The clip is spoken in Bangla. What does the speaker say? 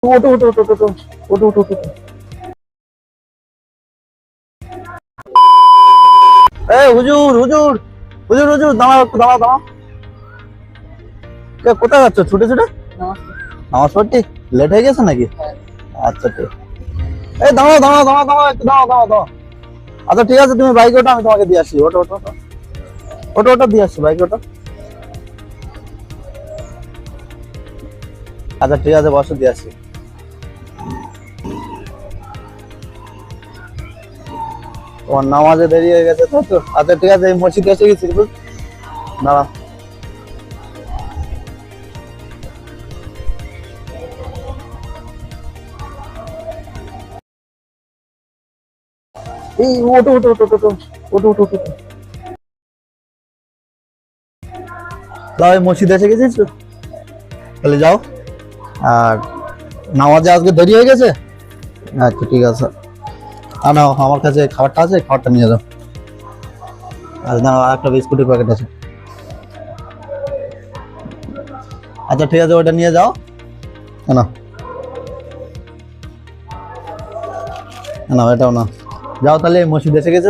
ওটো ওটো ওটো ওটো ওটো ওটো ওটো। এই হুজুর হুজুর হুজুর হুজুর, দাঁড়াও একটু, দাঁড়াও দাঁড়াও। কোথায় যাচ্ছ ছুটে ছুটে? নামাজ পড়তে লেট হয়ে গেছে নাকি? আচ্ছা ঠিক। এই দাঁড়াও দাঁড়াও দাঁড়াও দাঁড়াও, একটু দাঁড়াও দাঁড়াও দাঁড়াও। আচ্ছা ঠিক আছে, তুমি বাইক ওটা, আমি তোমাকে দিয়ে আসি। ওটো ওটো ওটো ওটো ওটো দিয়ে আসছি, বাইক ওটা। আচ্ছা ঠিক আছে, বসো, দিয়ে আসছি। তোমার নামাজে দেরি হয়ে গেছে তো তো। আচ্ছা ঠিক আছে, এই মসজিদে এসে গেছি। দাঁড়াও। এই ওটো ওটো ওটো ওটো ওটো ওটো ওটো। তাহলে মসজিদে এসে গেছিস তো? তাহলে যাও। আর নামাজে আজকে দেরি হয়ে গেছে। আচ্ছা ঠিক আছে, নাও আমার কাছে খাবারটা আছে, খাবারটা নিয়ে যাও। আর দাঁড়াও, আর একটা বিস্কুটের প্যাকেট আছে। আচ্ছা ঠিক আছে, ওটা নিয়ে যাও। না না, এটাও না। যাও তাহলে, মসজিদ এসে গেছে।